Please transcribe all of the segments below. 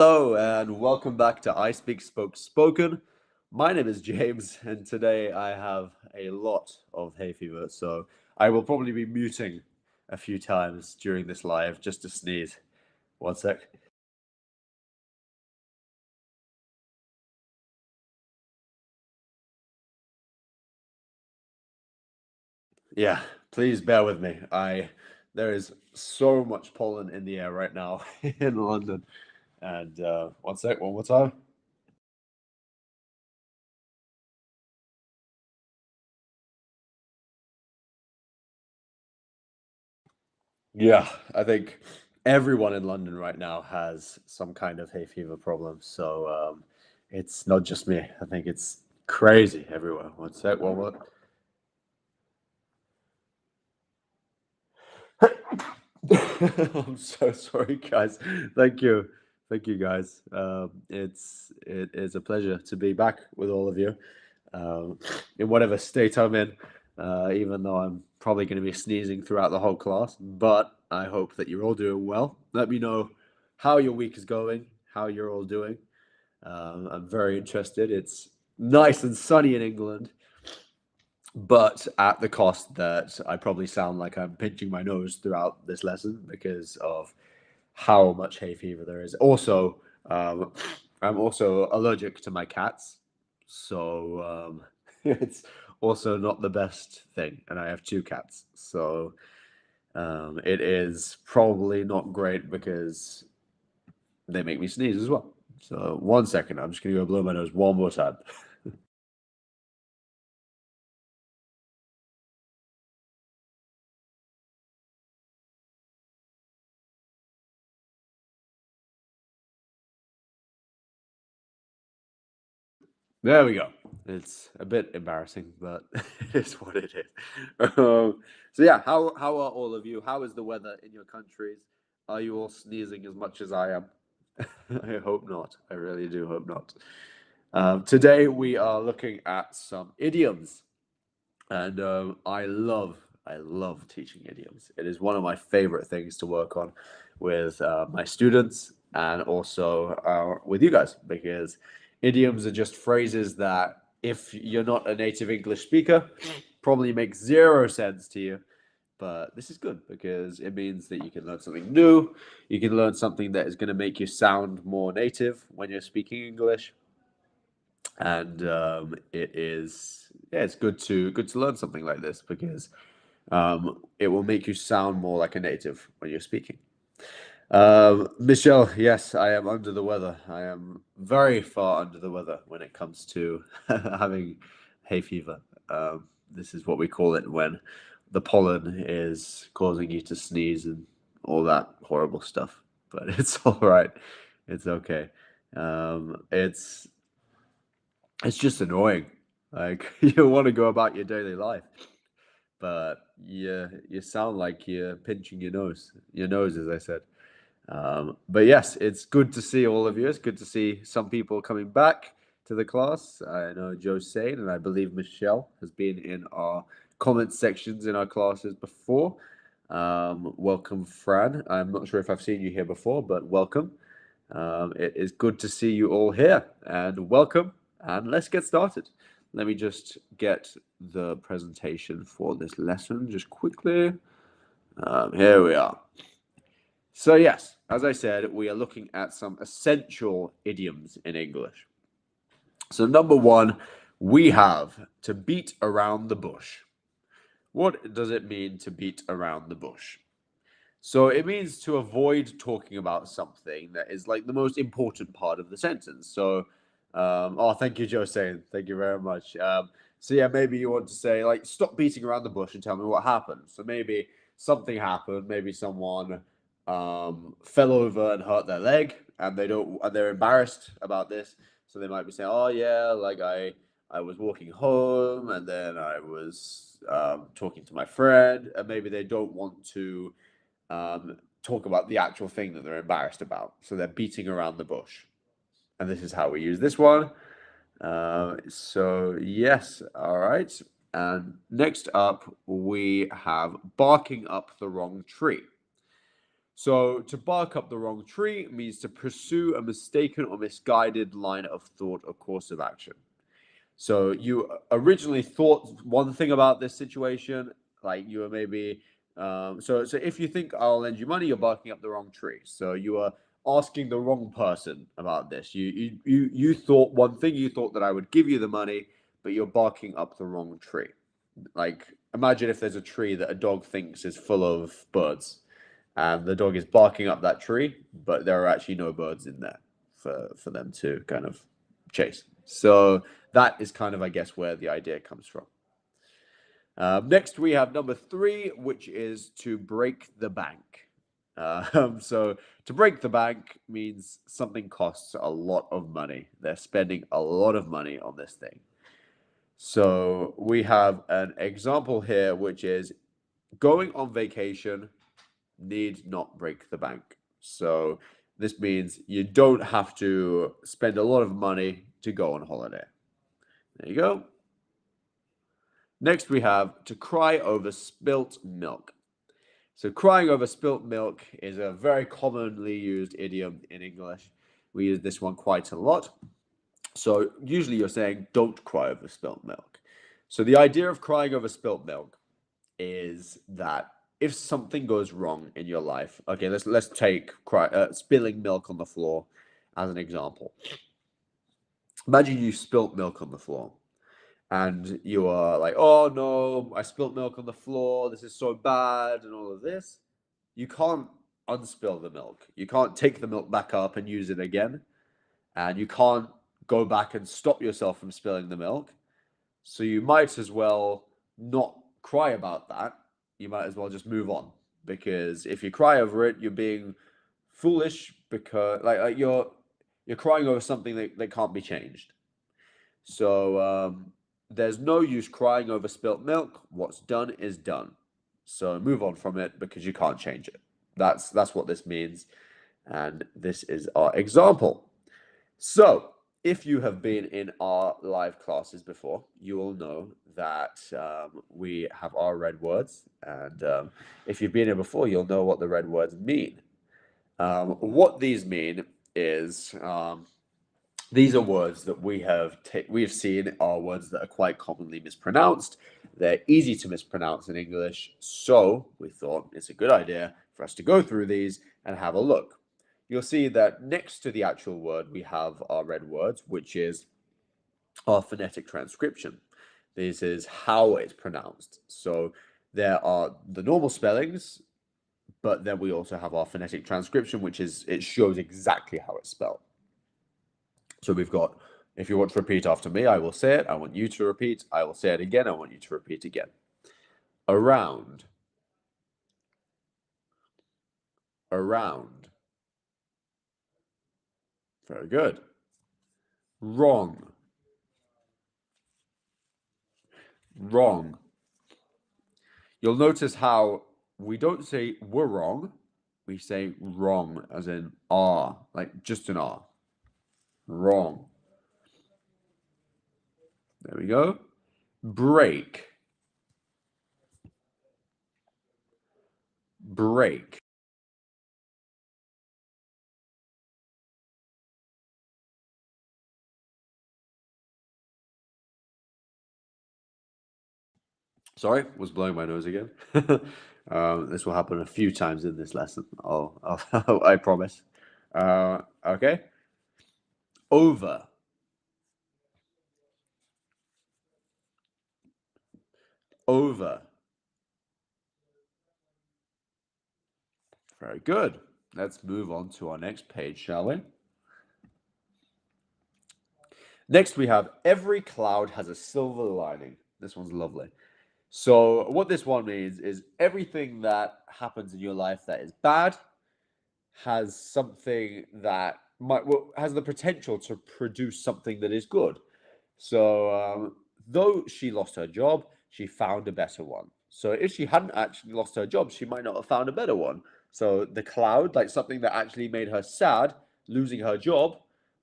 Hello and welcome back to ISpeakSpokeSpoken. My name is James, and today I have a lot of hay fever, so I will probably be muting a few times during this live just to sneeze. One sec. Yeah, please bear with me. There is so much pollen in the air right now in London. And one sec, one more time. Yeah, I think everyone in London right now has some kind of hay fever problem. So it's not just me. I think it's crazy everywhere. One sec, one more. I'm so sorry, guys. Thank you. Thank you, guys. It is a pleasure to be back with all of you um, in whatever state I'm in, even though I'm probably going to be sneezing throughout the whole class. But I hope that you're all doing well. Let me know how your week is going, how you're all doing. I'm very interested. It's nice and sunny in England, but at the cost that I probably sound like I'm pinching my nose throughout this lesson because of how much hay fever there is. Also, I'm also allergic to my cats, so it's also not the best thing. And I have two cats, so it is probably not great because they make me sneeze as well. So one second, I'm just gonna go blow my nose one more time. There we go. It's a bit embarrassing, but it is what it is. So yeah, how are all of you? How is the weather in your countries? Are you all sneezing as much as I am? I hope not. I really do hope not. Today we are looking at some idioms, and I love teaching idioms. It is one of my favorite things to work on with my students and also with you guys because idioms are just phrases that, if you're not a native English speaker, probably make zero sense to you. But this is good because it means that you can learn something new. You can learn something that is going to make you sound more native when you're speaking English, and it is, yeah, it's good to learn something like this because it will make you sound more like a native when you're speaking. Michelle, yes, I am under the weather. I am very far under the weather when it comes to having hay fever. This is what we call it when the pollen is causing you to sneeze and all that horrible stuff. But it's all right. It's okay. It's just annoying. Like you want to go about your daily life, but you sound like you're pinching your nose, as I said. But yes, it's good to see all of you. It's good to see some people coming back to the class. I know Josane and I believe Michelle has been in our comment sections in our classes before. Welcome, Fran. I'm not sure if I've seen you here before, but welcome. It is good to see you all here, and welcome. And let's get started. Let me just get the presentation for this lesson just quickly. Here we are. So, yes, as I said, we are looking at some essential idioms in English. So, number one, we have to beat around the bush. What does it mean to beat around the bush? So, it means to avoid talking about something that is like the most important part of the sentence. So, oh, thank you, Josane. Thank you very much. So, yeah, maybe you want to say, like, stop beating around the bush and tell me what happened. So, maybe something happened. Maybe someone fell over and hurt their leg, and they're embarrassed about this. So they might be saying, "Oh yeah, like I was walking home, and then I was talking to my friend," and maybe they don't want to talk about the actual thing that they're embarrassed about. So they're beating around the bush, and this is how we use this one. So yes, all right. And next up, we have barking up the wrong tree. So to bark up the wrong tree means to pursue a mistaken or misguided line of thought or course of action. So you originally thought one thing about this situation, like you were maybe so if you think I'll lend you money, you're barking up the wrong tree. So you are asking the wrong person about this. You thought one thing, you thought that I would give you the money, but you're barking up the wrong tree. Like imagine if there's a tree that a dog thinks is full of birds, and the dog is barking up that tree, but there are actually no birds in there for them to kind of chase. So that is kind of, I guess, where the idea comes from. Next, we have number 3, which is to break the bank. So to break the bank means something costs a lot of money. They're spending a lot of money on this thing. So we have an example here, which is going on vacation need not break the bank. So this means you don't have to spend a lot of money to go on holiday. There you go. Next, we have to cry over spilt milk. So crying over spilt milk is a very commonly used idiom in English. We use this one quite a lot. So usually you're saying, don't cry over spilt milk. So the idea of crying over spilt milk is that if something goes wrong in your life, okay, let's take spilling milk on the floor as an example. Imagine you spilt milk on the floor and you are like, oh no, I spilt milk on the floor, this is so bad, and all of this. You can't unspill the milk. You can't take the milk back up and use it again. And you can't go back and stop yourself from spilling the milk. So you might as well not cry about that. You might as well just move on. Because if you cry over it, you're being foolish because like you're crying over something that can't be changed. So there's no use crying over spilt milk. What's done is done. So move on from it because you can't change it. That's what this means. And this is our example. So if you have been in our live classes before, you will know that we have our red words. And if you've been here before, you'll know what the red words mean. What these mean is these are words that we have seen are words that are quite commonly mispronounced. They're easy to mispronounce in English, so we thought it's a good idea for us to go through these and have a look. You'll see that next to the actual word, we have our red words, which is our phonetic transcription. This is how it's pronounced. So there are the normal spellings, but then we also have our phonetic transcription, which is, it shows exactly how it's spelled. So we've got, if you want to repeat after me, I will say it. I want you to repeat. I will say it again. I want you to repeat again. Around. Around. Very good. Wrong. Wrong. You'll notice how we don't say we're wrong. We say wrong, as in R, like just an R. Wrong. There we go. Break. Break. Sorry, was blowing my nose again. This will happen a few times in this lesson. I promise. Okay. Over. Over. Very good. Let's move on to our next page, shall we? Next, we have every cloud has a silver lining. This one's lovely. So what this one means is everything that happens in your life that is bad has something that has the potential to produce something that is good. So though she lost her job, she found a better one. So if she hadn't actually lost her job, she might not have found a better one. So the cloud, like something that actually made her sad, losing her job,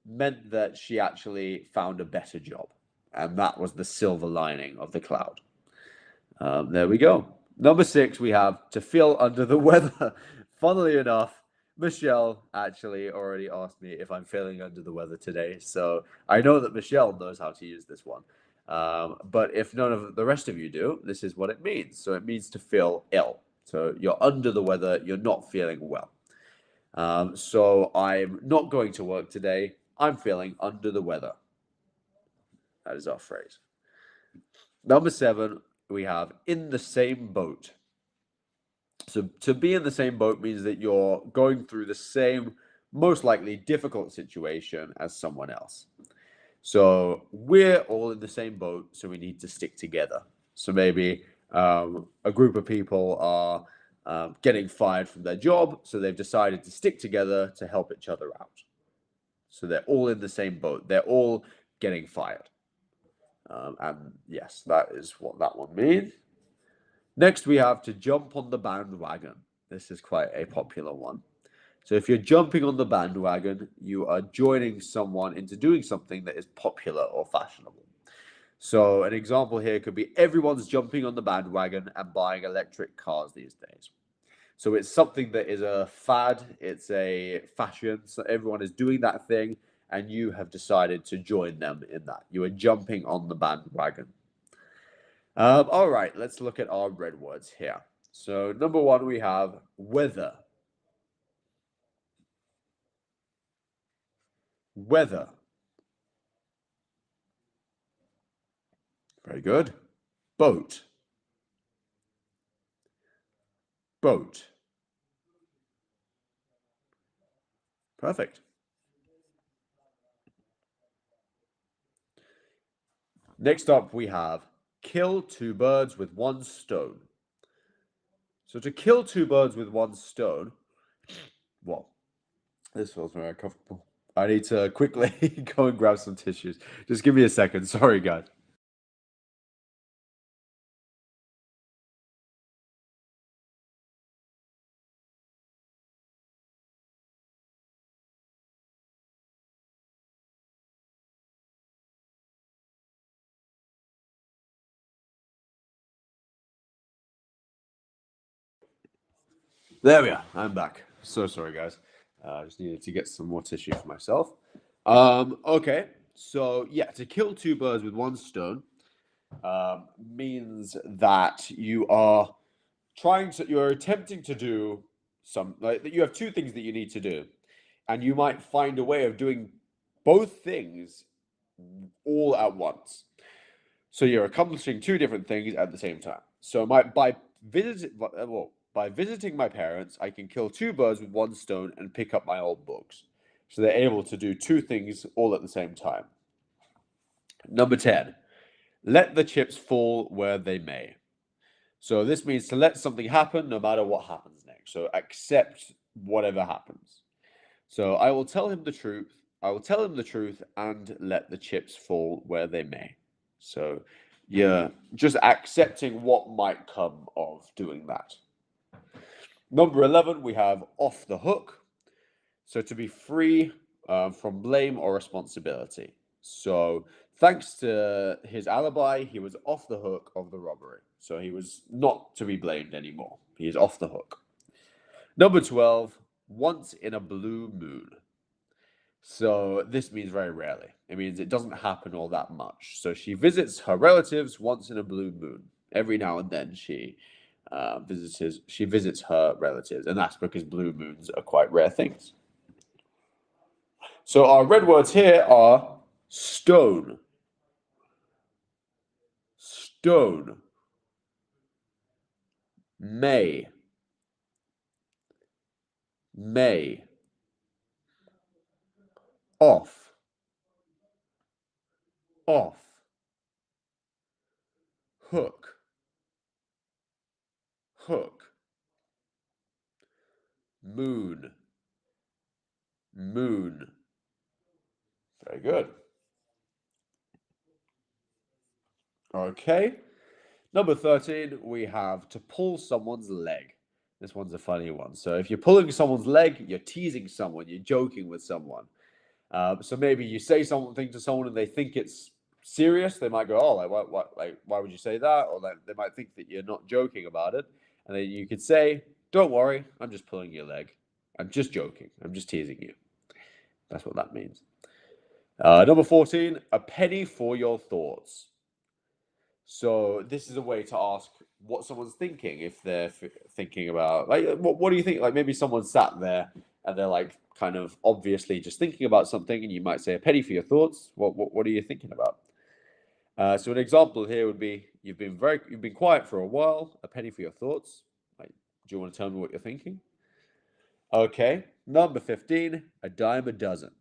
meant that she actually found a better job. And that was the silver lining of the cloud. There we go. Number 6, we have to feel under the weather. Funnily enough, Michelle actually already asked me if I'm feeling under the weather today. So I know that Michelle knows how to use this one. But if none of the rest of you do, this is what it means. So it means to feel ill. So you're under the weather, you're not feeling well. So I'm not going to work today. I'm feeling under the weather. That is our phrase. Number 7, we have in the same boat. So to be in the same boat means that you're going through the same, most likely difficult situation as someone else. So we're all in the same boat, so we need to stick together. So maybe a group of people are getting fired from their job, so they've decided to stick together to help each other out. So they're all in the same boat. They're all getting fired. And yes, that is what that one means. Next, we have to jump on the bandwagon. This is quite a popular one. So if you're jumping on the bandwagon, you are joining someone into doing something that is popular or fashionable. So an example here could be everyone's jumping on the bandwagon and buying electric cars these days. So it's something that is a fad, it's a fashion, so everyone is doing that thing, and you have decided to join them in that. You are jumping on the bandwagon. All right, let's look at our red words here. So number 1, we have weather. Weather. Very good. Boat. Boat. Perfect. Next up, we have kill 2 birds with 1 stone. So to kill 2 birds with 1 stone, well, this feels very uncomfortable. I need to quickly go and grab some tissues. Just give me a second. Sorry, guys. There we are. I'm back. So sorry, guys. I just needed to get some more tissue for myself. Okay. So yeah, to kill 2 birds with 1 stone means that you're attempting to do that you have 2 things that you need to do, and you might find a way of doing both things all at once. So you're accomplishing 2 different things at the same time. So by visiting my parents, I can kill 2 birds with 1 stone and pick up my old books. So they're able to do 2 things all at the same time. Number 10, let the chips fall where they may. So this means to let something happen no matter what happens next. So accept whatever happens. So I will tell him the truth. I will tell him the truth and let the chips fall where they may. So you're just accepting what might come of doing that. Number 11, we have off the hook. So to be free from blame or responsibility. So thanks to his alibi, he was off the hook of the robbery. So he was not to be blamed anymore. He is off the hook. Number 12, once in a blue moon. So this means very rarely. It means it doesn't happen all that much. So she visits her relatives once in a blue moon. Every now and then she visits her relatives, and that's because blue moons are quite rare things. So our red words here are stone, stone, may, off, off, hook, hook, moon, moon. Very good. Okay. Number 13, we have to pull someone's leg. This one's a funny one. So if you're pulling someone's leg, you're teasing someone, you're joking with someone. So maybe you say something to someone and they think it's serious. They might go, "Oh, why would you say that?" Or they might think that you're not joking about it. And then you could say, Don't worry, I'm just pulling your leg. I'm just joking. I'm just teasing you. That's what that means. Number 14, a penny for your thoughts. So this is a way to ask what someone's thinking if they're thinking about like what do you think? Like maybe someone sat there and they're like kind of obviously just thinking about something, and you might say a penny for your thoughts. What are you thinking about? So an example here would be you've been quiet for a while. A penny for your thoughts. Like, do you want to tell me what you're thinking? Okay. Number 15, a dime a dozen.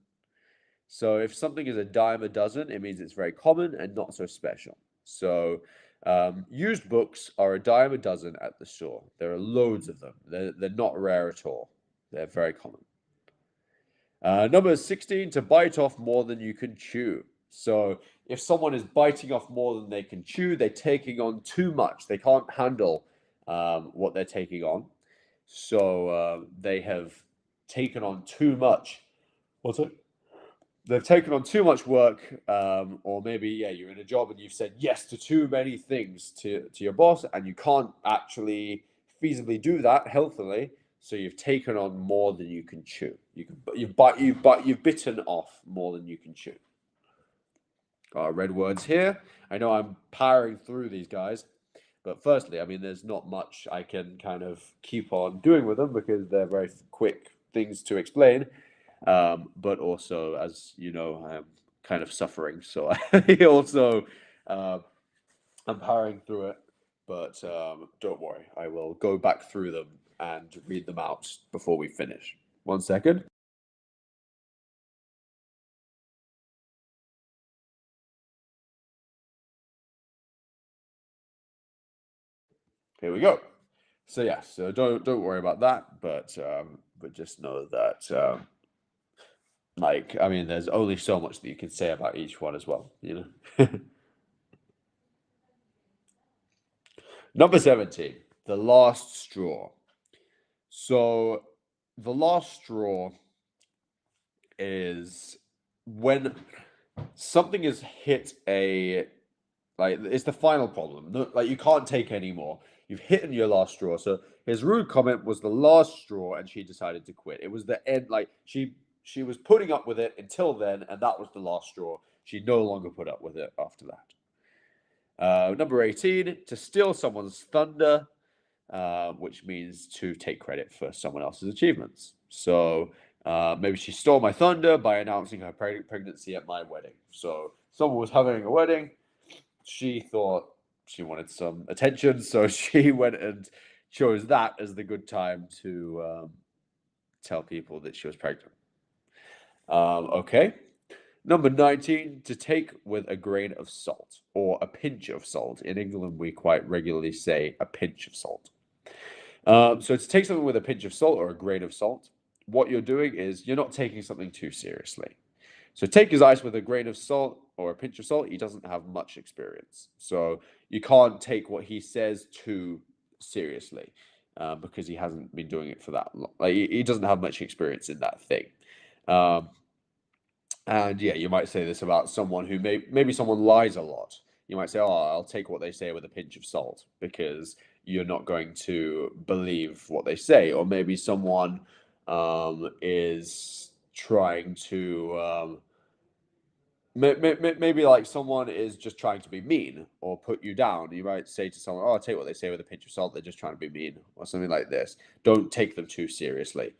So if something is a dime a dozen, it means it's very common and not so special. So used books are a dime a dozen at the store. There are loads of them. They're not rare at all. They're very common. Number 16, to bite off more than you can chew. So if someone is biting off more than they can chew, they're taking on too much. They can't handle what they're taking on. So they have taken on too much. What's it? They've taken on too much work, or maybe you're in a job and you've said yes to too many things to your boss, and you can't actually feasibly do that healthily. So you've taken on more than you can chew. You've bitten off more than you can chew. Red words here. I know I'm powering through these guys, but firstly, I mean, there's not much I can kind of keep on doing with them because they're very quick things to explain. But also, as you know, I'm kind of suffering, so I also I'm powering through it. But don't worry, I will go back through them and read them out before we finish. 1 second. Here we go. So yeah, so don't worry about that, but just know that like I mean, there's only so much that you can say about each one as well, you know. Number 17, the last straw. So the last straw is when something has hit a like it's the final problem. Like you can't take any more. You've hit your last straw. So his rude comment was the last straw, and she decided to quit. It was the end. Like she was putting up with it until then, and that was the last straw. She no longer put up with it after that. Number 18, to steal someone's thunder, which means to take credit for someone else's achievements. So maybe she stole my thunder by announcing her pregnancy at my wedding. So someone was having a wedding. She thought she wanted some attention, so she went and chose that as the good time to tell people that she was pregnant. Okay. Number 19, to take with a grain of salt or a pinch of salt. In England, we quite regularly say a pinch of salt. So to take something with a pinch of salt or a grain of salt, what you're doing is you're not taking something too seriously. So take his ice with a grain of salt or a pinch of salt. He doesn't have much experience. So you can't take what he says too seriously because he hasn't been doing it for that long. Like he doesn't have much experience in that thing. Um, and yeah, you might say this about someone who maybe someone lies a lot. You might say, "Oh, I'll take what they say with a pinch of salt," because you're not going to believe what they say. Or maybe someone is trying to maybe like someone is just trying to be mean or put you down. You might say to someone, "Oh, I'll take what they say with a pinch of salt. They're just trying to be mean," or something like this. Don't take them too seriously.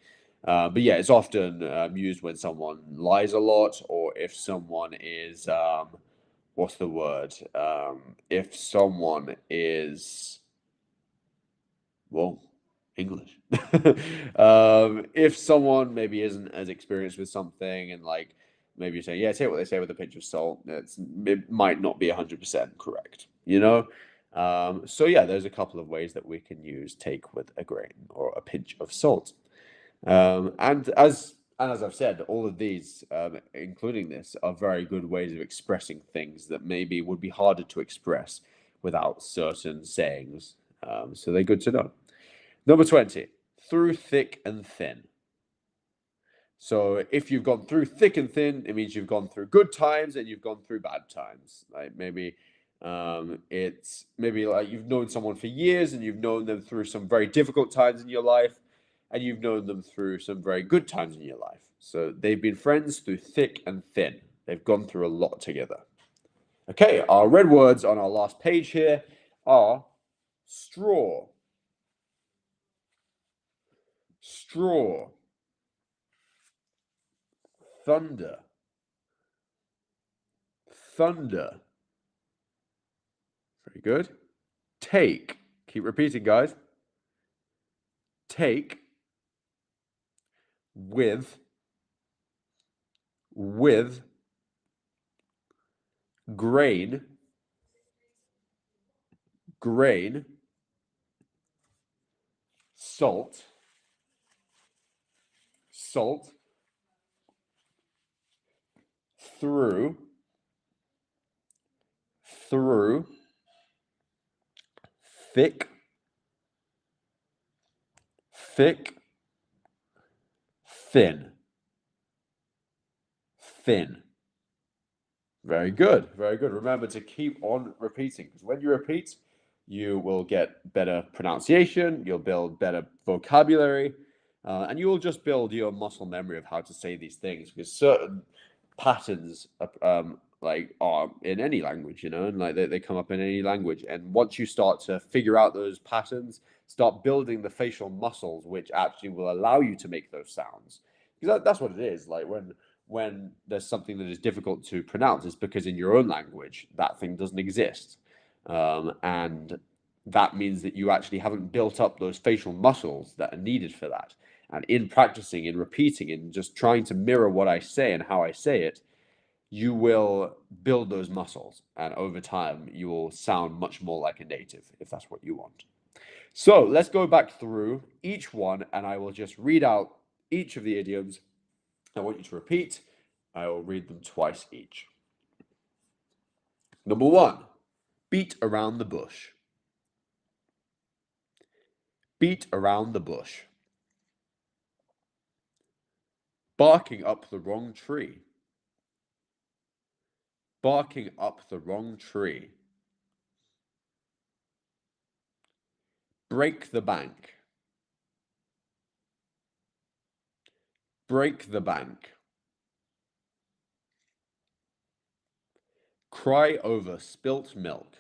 But yeah, it's often used when someone lies a lot, or if someone is what's the word? If someone is well, English. If someone maybe isn't as experienced with something, and like maybe you say, "Yeah, take what they say with a pinch of salt," it might not be 100% correct, you know. So yeah, there's a couple of ways that we can use take with a grain or a pinch of salt. And as I've said, all of these, including this, are very good ways of expressing things that maybe would be harder to express without certain sayings. So they're good to know. Number 20, through thick and thin. So if you've gone through thick and thin, it means you've gone through good times and you've gone through bad times. Like maybe It's maybe like you've known someone for years and you've known them through some very difficult times in your life, and you've known them through some very good times in your life. So they've been friends through thick and thin. They've gone through a lot together. Okay, our red words on our last page here are straw, straw, thunder, thunder. Very good. Take. Keep repeating, guys. Take, with, grain, grain, salt, salt, through, through, thick, thick, thin, thin. Very good, very good. Remember to keep on repeating, because when you repeat, you will get better pronunciation, you'll build better vocabulary, and you will just build your muscle memory of how to say these things, because certain patterns like are in any language, you know, and like they come up in any language. And once you start to figure out those patterns, start building the facial muscles, which actually will allow you to make those sounds. Because that's what it is. Like when there's something that is difficult to pronounce, it's because in your own language that thing doesn't exist, and that means that you actually haven't built up those facial muscles that are needed for that. And in practicing, in repeating, in just trying to mirror what I say and how I say it, you will build those muscles. And over time, you will sound much more like a native if that's what you want. So let's go back through each one and I will just read out each of the idioms. I want you to repeat. I will read them twice each. Number one, beat around the bush. Beat around the bush. Barking up the wrong tree. Barking up the wrong tree. Break the bank. Break the bank. Cry over spilt milk.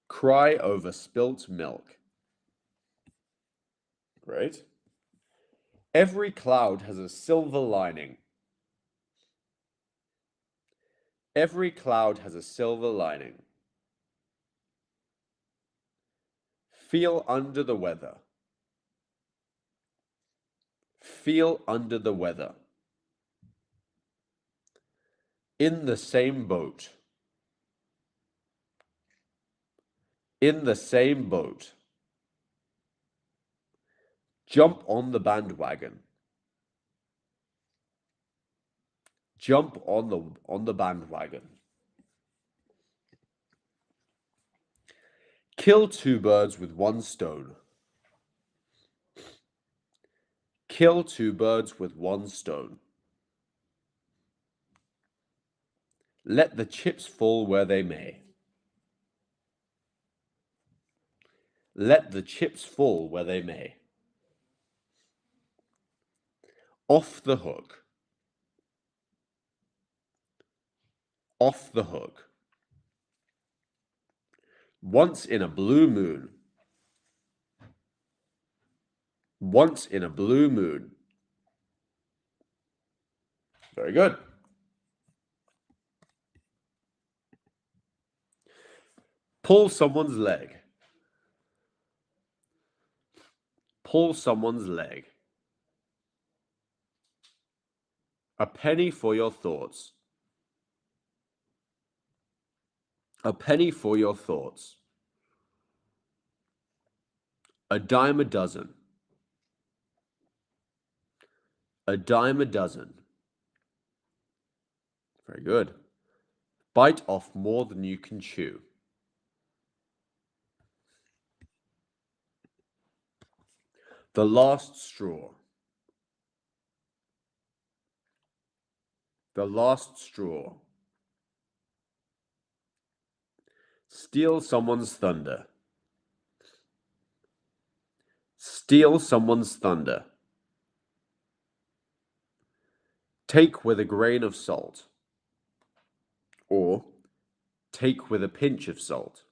Cry over spilt milk. Great. Every cloud has a silver lining. Every cloud has a silver lining. Feel under the weather. Feel under the weather. In the same boat. In the same boat. Jump on the bandwagon. Jump on the bandwagon. Kill two birds with one stone. Kill two birds with one stone. Let the chips fall where they may. Let the chips fall where they may. Off the hook. Off the hook. Once in a blue moon. Once in a blue moon. Very good. Pull someone's leg. Pull someone's leg. A penny for your thoughts. A penny for your thoughts. A dime a dozen. A dime a dozen. Very good. Bite off more than you can chew. The last straw. The last straw. Steal someone's thunder. Steal someone's thunder. Take with a grain of salt. Or take with a pinch of salt.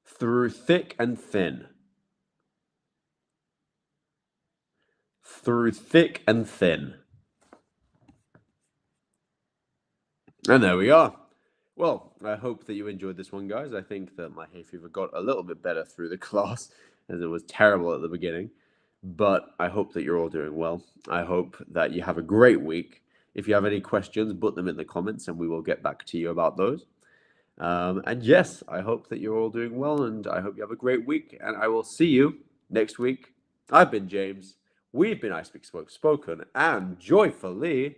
Through thick and thin. Through thick and thin. And there we are. Well, I hope that you enjoyed this one, guys. I think that my hay fever got a little bit better through the class, as it was terrible at the beginning. But I hope that you're all doing well. I hope that you have a great week. If you have any questions, put them in the comments and we will get back to you about those. And yes, I hope that you're all doing well and I hope you have a great week. And I will see you next week. I've been James. We've been ISpeakSpokeSpoken and joyfully